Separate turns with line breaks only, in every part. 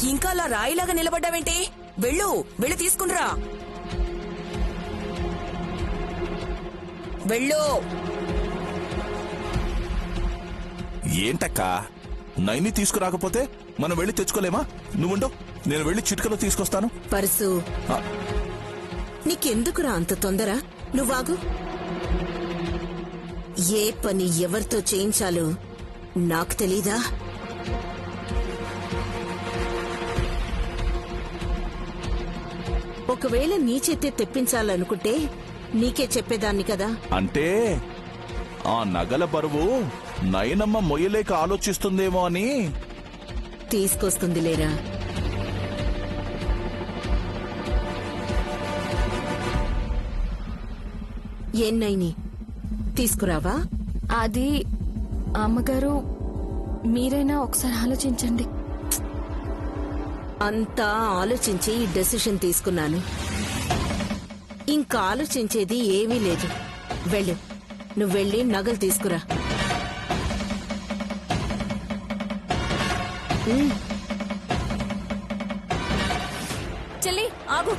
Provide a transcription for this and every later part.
ఇంకా అలా రాయిలాగా నిలబడ్డావేంటి? వెళ్ళు, వెళ్ళి తీసుకునిరా. వెళ్ళు.
ఏంటక్కా, నైని తీసుకురాకపోతే మనం వెళ్ళి తెచ్చుకోలేమా? నువ్వుండో, నేను వెళ్ళి చిటికలో తీసుకొస్తాను.
పరసు, నీకెందుకురా అంత తొందర? నువ్వాగు. ఏ పని ఎవరితో చేయించాలో నాకు తెలీదా? ఒకవేళ నీ చేతే తెప్పించాలనుకుంటే నీకే చెప్పేదాన్ని కదా.
అంటే ఆ నగల బరువు నయనమ్మ మొయ్యలేక ఆలోచిస్తుందేమో అని.
తీసుకొస్తుంది లేరా. ఏన్నైని తీసుకురావా?
అది అమ్మగారు, మీరైనా ఒకసారి ఆలోచించండి.
అంతా ఆలోచించి ఈ డెసిషన్ తీసుకున్నాను. ఇంకా ఆలోచించేది ఏమీ లేదు. వెళ్ళు, నువ్వెళ్ళి నగలు తీసుకురా.
చెల్లి ఆగు.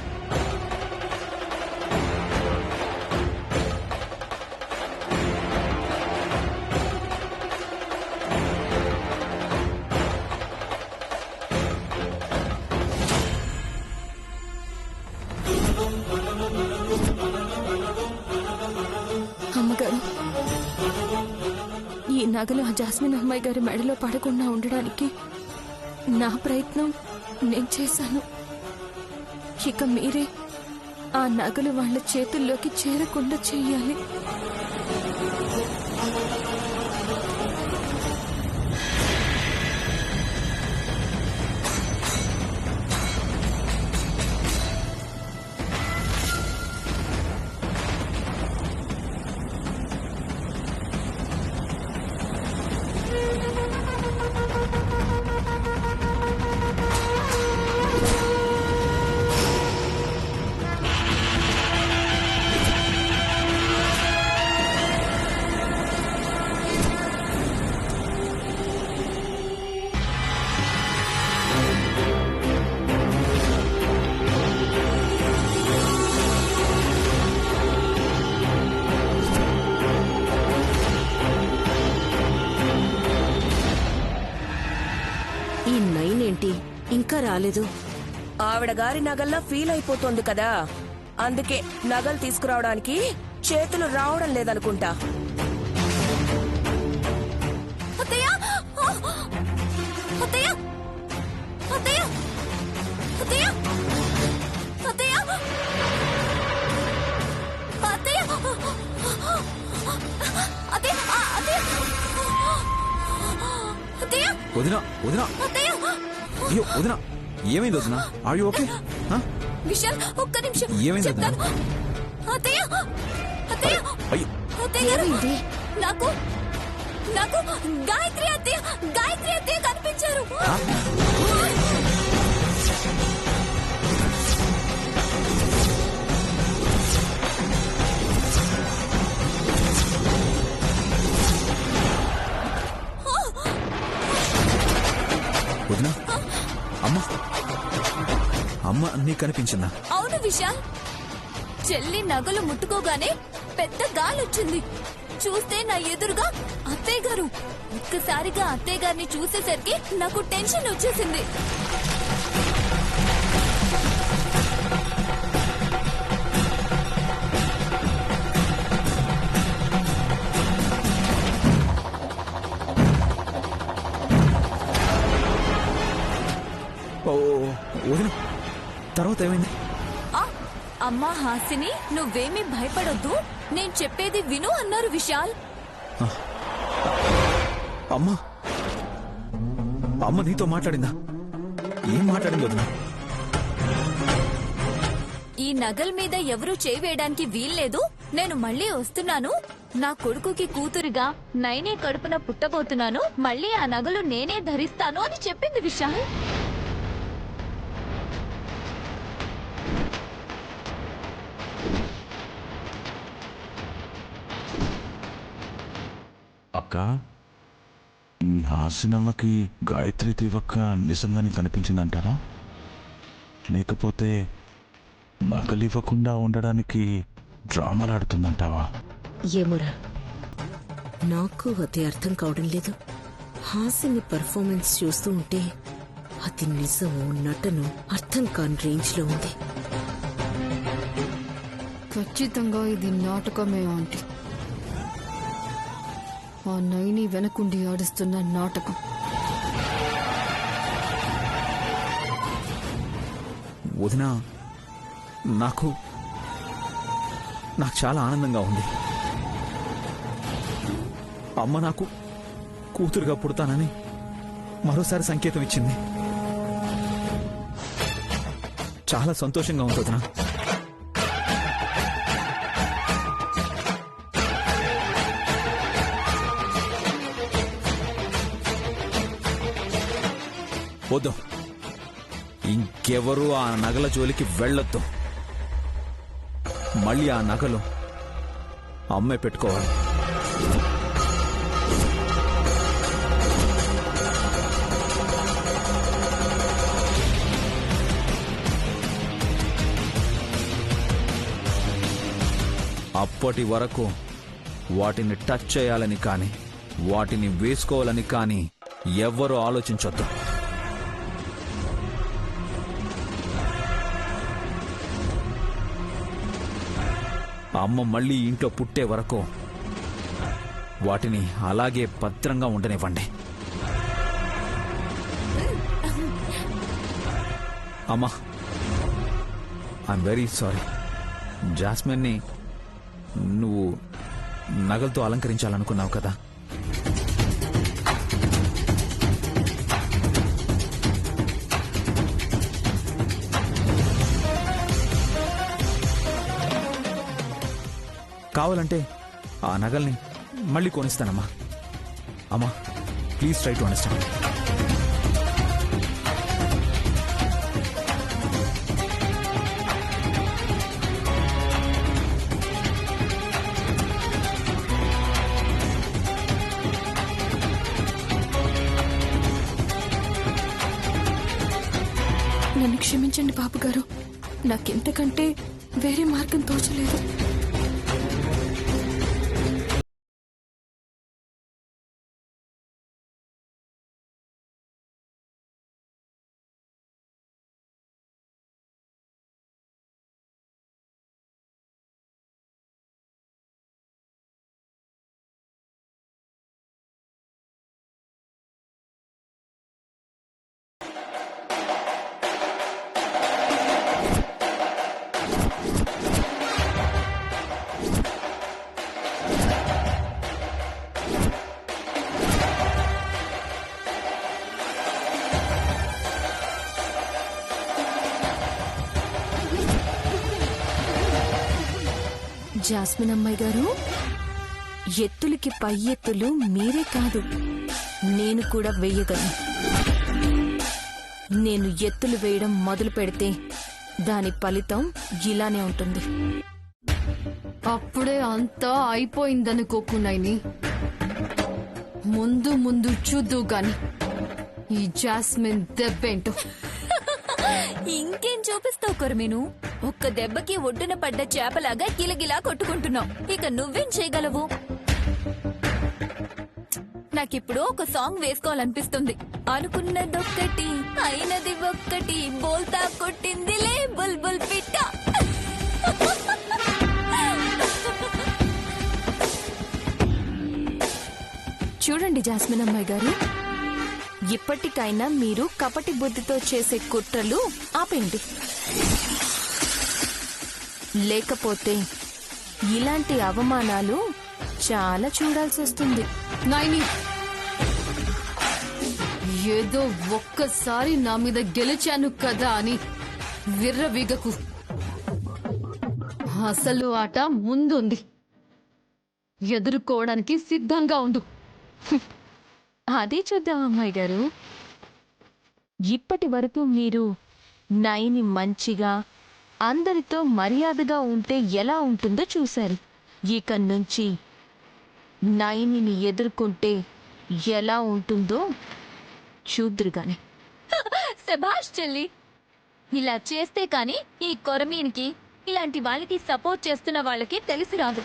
అమ్మగారు, ఈ నగలు ఆ జాస్మిన్ అమ్మాయి గారి మెడలో పడకుండా ఉండడానికి నా ప్రయత్నం నేను చేశాను. ఇక మీరే ఆ నగలు వాళ్ళ చేతుల్లోకి చేరకుండా చెయ్యాలి.
ఈ నైనేంటి ఇంకా రాలేదు?
ఆవిడ గారి నగల్లా ఫీల్ అయిపోతోంది కదా, అందుకే నగలు తీసుకురావడానికి చేతులు రావడం లేదనుకుంటా.
వదినా, వదినా, అయ్యో వదినా, ఏమైంది వదినా? Are you okay?
విశాల్, ఒక్క నిమిషం.
ఏమైంది వదినా?
ఏమైంది?
నాకు గాయత్రి అత్తయ్య కనిపించారు.
వదినా, అమ్మ నీకు కనిపించిందా?
అవును విశాల్, చెల్లి నగలు ముట్టుకోగానే పెద్ద గాలొచ్చింది. చూస్తే నా ఎదురుగా అత్తయ్య గారు. ఒక్కసారిగా అత్తయ్య గారిని చూసేసరికి నాకు టెన్షన్ వచ్చేసింది.
ఓ వదినా, తర్వాత ఏమైంది?
అమ్మా హాసిని, నువ్వేమీ భయపడొద్దు, నేను చెప్పేది విను అన్నారు విశాల్.
అమ్మా, అమ్మ నీతో మాట్లాడిందా? ఏం మాట్లాడింది వదినా?
ఈ నగల మీద ఎవరూ చేయి వేయడానికి వీల్లేదు, నేను మళ్ళీ వస్తున్నాను, నా కొడుకుకి కూతురుగా నైనే కడుపున పుట్టబోతున్నాను, మళ్ళీ ఆ నగలు నేనే ధరిస్తాను అని చెప్పింది విశాల్.
అక్క, హాసినమ్మకి గాయత్రి తివక్క నిజంగానే కనిపించిందంటారా? లేకపోతే నగలు ఇవ్వకుండా ఉండడానికి డ్రామాలు ఆడుతుందంటావా?
ఏమోరా, నాకు అదే అర్థం కావడం లేదు. హాసిని పర్ఫార్మెన్స్ చూస్తూ ఉంటే అది నిజమో నటనో అర్థం కాని రేంజ్ లో ఉంది.
ఖచ్చితంగా ఇది నాటకమే ఆంటీ. ఆ నైని వెనకుండి ఆడిస్తున్న నాటకం.
వదినా, నాకు చాలా ఆనందంగా ఉంది. అమ్మ నాకు కూతురుగా పుడతానని మరోసారి సంకేతం ఇచ్చింది. చాలా సంతోషంగా ఉంది వదినా. వద్దు, ఇంకెవరూ ఆ నగల జోలికి వెళ్ళొద్దు. మళ్ళీ ఆ నగలు అమ్మే పెట్టుకోవాలి. అప్పటి వరకు వాటిని టచ్ చేయాలని కానీ వాటిని వేసుకోవాలని కానీ ఎవ్వరూ ఆలోచించొద్దు. అమ్మ మళ్ళీ ఇంట్లో పుట్టే వరకు వాటిని అలాగే భద్రంగా ఉండనివ్వండి. అమ్మా, ఐఎమ్ వెరీ సారీ. జాస్మిన్ని నువ్వు నగలతో అలంకరించాలనుకున్నావు కదా. కావాలంటే ఆ నగల్ని మళ్ళీ కొనిస్తానమ్మా. అమ్మా, ప్లీజ్ ట్రై టు అండర్స్టాండ్.
నన్ను క్షమించండి బాబు గారు. నాకెంతకంటే వేరే మార్గం తోచలేదు. జాస్మిన్ అమ్మాయి గారు, ఎత్తులకి పై ఎత్తులు మీరే కాదు, నేను కూడా వెయ్యగలను. నేను ఎత్తులు వేయడం మొదలు పెడితే దాని ఫలితం ఇలానే ఉంటుంది. అప్పుడే అంతా అయిపోయిందనుకోకున్నాయిని. ముందు ముందు చూద్దు గాని ఈ జాస్మిన్ దెబ్బేంటో.
ఇంకేం చూపిస్తావు కొరమేను? ఒక్క దెబ్బకి ఒడ్డున పడ్డ చేపలాగా గిలగిలా కొట్టుకుంటున్నావు. ఇక నువ్వేం చేయగలవు? నాకిప్పుడు ఒక సాంగ్ వేసుకోవాలనిపిస్తుంది. అనుకున్నదొక్కటి అయినది ఒక్కటి, బోల్తా కొట్టిందిలే బుల్బుల్ పిట్ట.
చూడండి జాస్మిన్ అమ్మాయి గారు, ఇప్పటికైనా మీరు కపటి బుద్ధితో చేసే కుట్రలు ఆపేయండి. లేకపోతే ఇలాంటి అవమానాలు చాలా చూడాల్సి వస్తుంది.
నైని, ఏదో ఒక్కసారి నా మీద గెలిచాను కదా అని విర్రవీగకు. అసలు ఆట ముందుంది. ఎదుర్కోవడానికి సిద్ధంగా ఉండు.
అదే చూద్దాం అమ్మాయి గారు. ఇప్పటి వరకు మీరు నైని మంచిగా అందరితో మర్యాదగా ఉంటే ఎలా ఉంటుందో చూశారు. ఇక నుంచి నైనిని ఎదుర్కొంటే
ఎలా ఉంటుందో చూద్దురు గాని.
శభాష్ చెల్లి. ఇలా చేస్తే కాని ఈ కొరమీనికి ఇలాంటి వాళ్ళకి సపోర్ట్ చేస్తున్న వాళ్ళకి తెలిసి రాదు.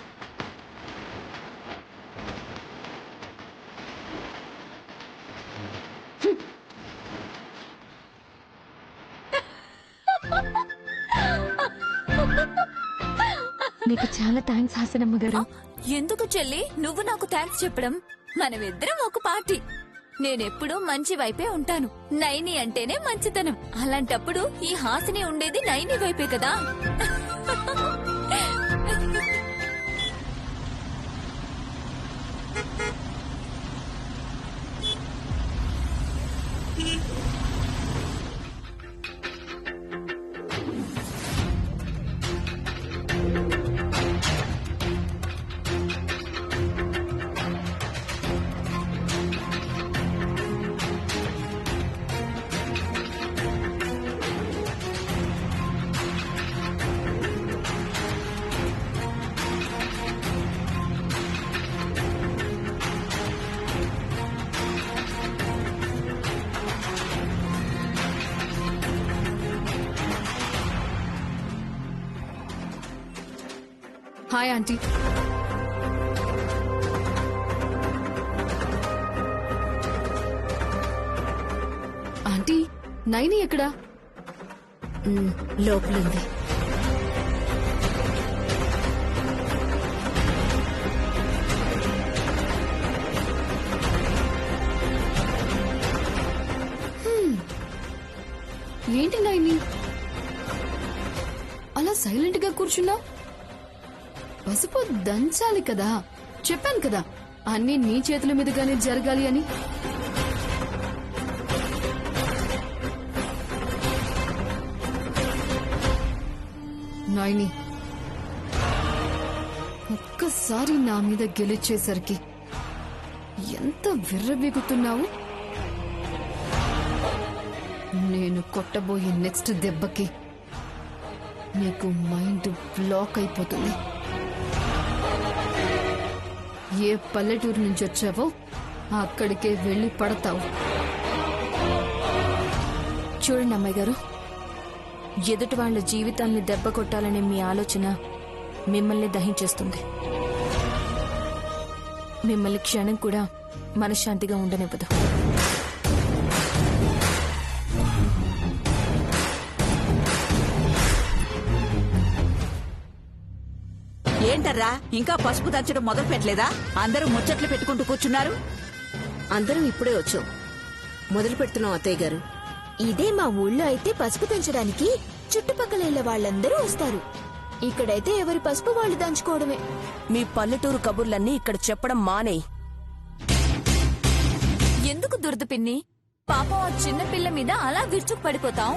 నీకు చాలా థ్యాంక్స్ హాసనమ్మ గారు.
ఎందుకు చెల్లి నువ్వు నాకు థ్యాంక్స్ చెప్పడం? మనమిద్దరం ఒక పార్టీ. నేనెప్పుడూ మంచి వైపే ఉంటాను. నైని అంటేనే మంచితనం. అలాంటప్పుడు ఈ హాసిని ఉండేది నైని వైపే కదా.
Hi aunty. ఆంటీ నైని ఎక్కడా?
లోపలుంది.
ఏంటి నైని అలా సైలెంట్ గా కూర్చున్నా? పసుపు దంచాలి కదా. చెప్పాను కదా అన్నీ నీ చేతుల మీదుగానే జరగాలి అని. నాయని ఒక్కసారి నా మీద గెలిచేసరికి ఎంత విర్రబీగుతున్నావు. నేను కొట్టబోయే నెక్స్ట్ దెబ్బకి నీకు మైండ్ బ్లాక్ అయిపోతుంది. ఏ పల్లెటూరు నుంచి వచ్చావో అక్కడికే వెళ్లి పడతావు.
చూడండి అమ్మాయి గారు, ఎదుటి వాళ్ళ జీవితాల్ని దెబ్బ కొట్టాలనే మీ ఆలోచన మిమ్మల్ని దహించేస్తుంది. మిమ్మల్ని క్షణం కూడా మనశ్శాంతిగా ఉండనివ్వదు.
ఏంటర్రా ఇంకా పసుపు దంచడం మొదలు పెట్టలేదా? అందరూ ముచ్చట్లు పెట్టుకుంటూ కూర్చున్నారు.
అందరం ఇప్పుడే వచ్చాం. మొదలు పెడుతున్నాం అత్తయ్య గారు.
ఇదే మా ఊళ్ళో అయితే పసుపు దంచడానికి చుట్టుపక్కల ఇళ్ల వాళ్ళందరూ వస్తారు. ఇక్కడైతే ఎవరి పసుపు వాళ్ళు దంచుకోవడమే.
మీ పల్లెటూరు కబుర్లన్నీ ఇక్కడ చెప్పడం మానేయ్.
ఎందుకు దురద పిన్ని? పాపం ఆ చిన్న పిల్ల మీద అలా విరుచుకు పడిపోతాం.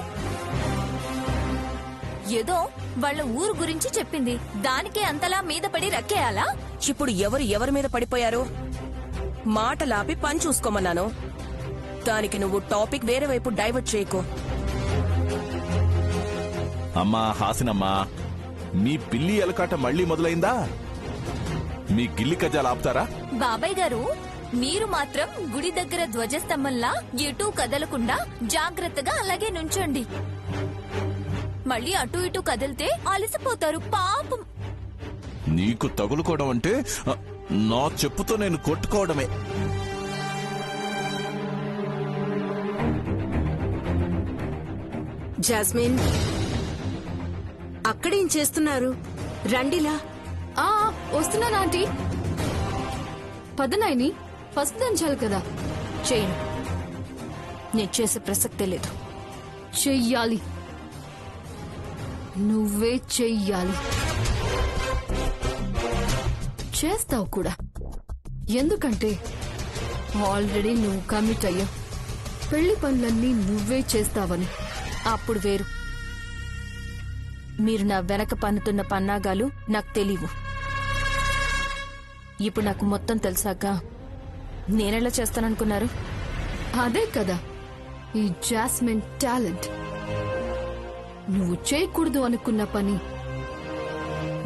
ఏదో వాళ్ళ ఊరు గురించి చెప్పింది, దానికే అంతలా మీద పడి రక్కేయాలా?
ఇప్పుడు ఎవరి మీద పడిపోయారు? మాటలాపి పని చూసుకోమన్నాను. దానికి నువ్వు టాపిక్ వేరే వైపు డైవర్ట్ చేయకు.
అమ్మా హాసినమ్మా, మీ పిల్లి ఎలకాట మళ్ళీ మొదలైందా? మీ గిల్లి కజ్జాలు ఆపుతారా?
బాబాయ్ గారు, మీరు మాత్రం గుడి దగ్గర ధ్వజస్తంభంలా ఎటూ కదలకుండా జాగ్రత్తగా అలాగే నుంచోండి. మళ్ళీ అటు ఇటు కదిలితే అలసిపోతారు పాపం.
నీకు తగులుకోవడం అంటే నా చెప్పుతో నేను కొట్టుకోవడమే.
జాస్మిన్, అక్కడేం చేస్తున్నారు? రండిలా.
వస్తున్నాను ఆంటీ. పద నాయని, పసుపు దంచాలి కదా.
చేయను. నేను చేసే ప్రసక్తే లేదు.
చెయ్యాలి, నువ్వే చెయ్యాలి. చేస్తావు కూడా. ఎందుకంటే ఆల్రెడీ నువ్వు కమిట్ అయ్యావు. పెళ్లి పనులన్నీ నువ్వే చేస్తావని.
అప్పుడు వేరు. మీరు నా వెనక పన్నుతున్న పన్నాగాలు నాకు తెలీవు. ఇప్పుడు నాకు మొత్తం తెలిసాక నేనెలా చేస్తాననుకున్నారు?
అదే కదా ఈ జాస్మిన్ టాలెంట్. నువ్వు చేయకూడదు అనుకున్న పని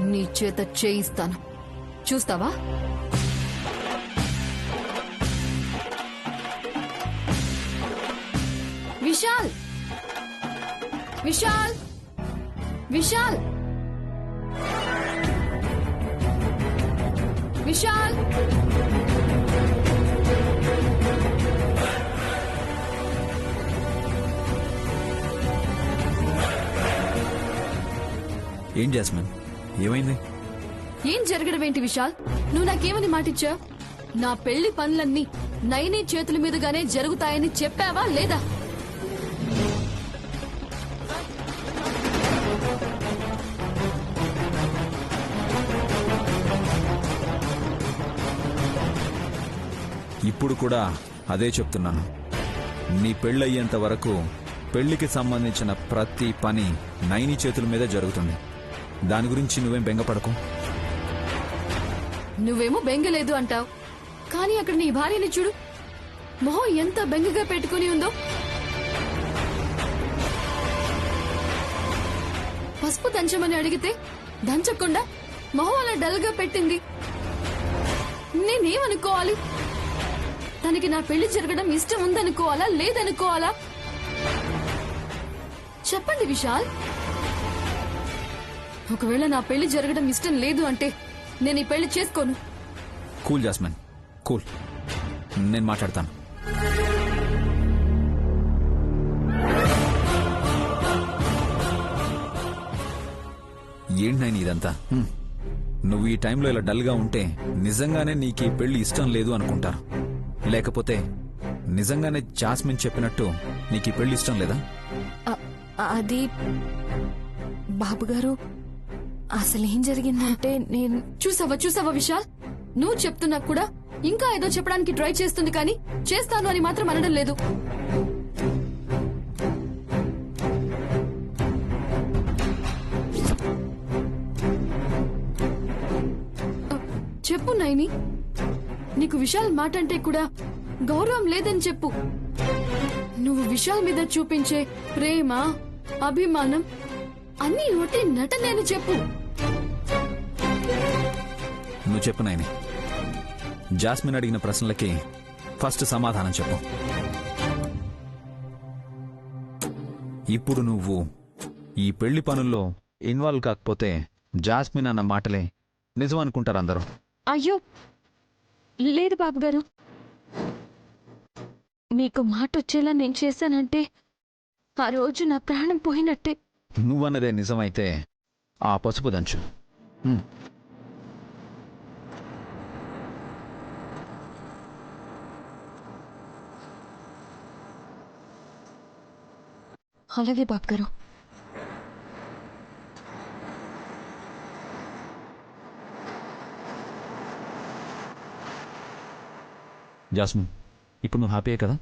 నీ చేత చేయిస్తాను. చూస్తావా? విశాల్ విశాల్ విశాల్ విశాల్
ఏం జాస్మిన్, ఏమైంది?
ఏం జరగడం ఏంటి విశాల్? నువ్వు నాకేమని మాటిచ్చా? నా పెళ్లి పనులన్నీ నైని చేతుల మీదుగానే జరుగుతాయని చెప్పావా లేదా?
ఇప్పుడు కూడా అదే చెప్తున్నాను. నీ పెళ్ళయ్యేంత వరకు పెళ్లికి సంబంధించిన ప్రతి పని నైని చేతుల మీద జరుగుతుంది. దాని గురించి నువ్వేం బెంగపడకు.
నువ్వేమో బెంగలేదు అంటావు, కానీ అక్కడ నీ భార్యని చూడు, మొహం ఎంత బెంగగా పెట్టుకుని ఉందో. పసుపు దంచమని అడిగితే దంచకుండా మొహం అలా డల్ గా పెట్టింది. నేనేమనుకోవాలి? తనకి నా పెళ్లి జరగడం ఇష్టం ఉందనుకోవాలా లేదనుకోవాలా? చెప్పండి విశాల్. ఒకవేళ నా పెళ్లి జరగడం ఇష్టం లేదు అంటే నేను ఈ పెళ్లి చేసుకోను.
Cool jasmine, cool. నేను మాట్లాడతాను. ఏంటి నాయన ఇదంతా? నువ్వు ఈ టైంలో ఇలా డల్గా ఉంటే నిజంగానే నీకు ఈ పెళ్లి ఇష్టం లేదు అనుకుంటారు. లేకపోతే నిజంగానే జాస్మిన్ చెప్పినట్టు నీకు ఈ పెళ్లి ఇష్టం లేదా?
అది బాబుగారు, అసలేం జరిగిందంటే నేను...
చూసావా విశాల్, నువ్వు చెప్తున్నా కూడా ఇంకా ఏదో చెప్పడానికి ట్రై చేస్తుంది, కానీ చేస్తాను అని మాత్రం అనడం లేదు. చెప్పు నైని, నీకు విశాల్ మాట అంటే కూడా గౌరవం లేదని చెప్పు. నువ్వు విశాల్ మీద చూపించే ప్రేమ, అభిమానం అన్నీ ఒట్టి నటనేని చెప్పు.
నువ్వు చెప్పు నాయని. జాస్మిన్ అడిగిన ప్రశ్నలకి ఫస్ట్ సమాధానం చెప్పు. ఇప్పుడు నువ్వు ఈ పెళ్లి పనుల్లో ఇన్వాల్వ్ కాకపోతే జాస్మిన్ అన్న మాటలే నిజం అనుకుంటారు అందరూ.
అయ్యో లేదు బాబుగారు, మీకు మాట వచ్చేలా నేను చేశానంటే ఆ రోజు నా ప్రాణం పోయినట్టే.
నువ్వన్నదే నిజమైతే ఆ పసుపు దంచు.
అలాగే బాబుగారు.
జాస్మిన్, ఇప్పుడు నువ్వు హ్యాపీయే కదా?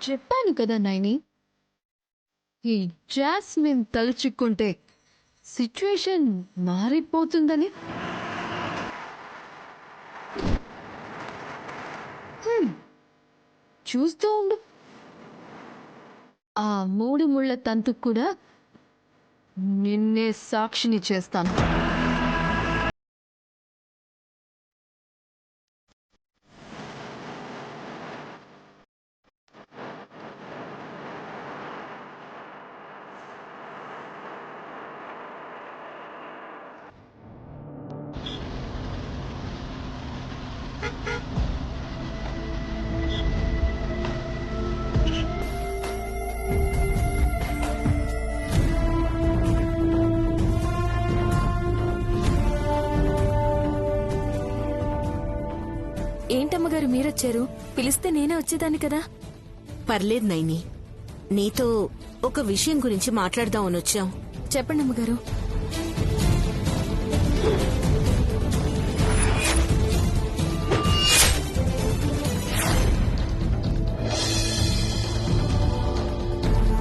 చెప్పాను కదా నైని, ఈ జాస్మిన్ తలుచుకుంటే సిచ్యువేషన్ మారిపోతుందని. చూస్తూ ఉండు, ఆ 3 ముళ్ళ తంతుకు కూడా నిన్నే సాక్షిని చేస్తాను.
ఏంటమ్మగారు మీరొచ్చారు? పిలిస్తే నేనే వచ్చేదాన్ని కదా.
పర్లేదు నైని, నీతో ఒక విషయం గురించి మాట్లాడదామని వచ్చాం.
చెప్పండి అమ్మగారు.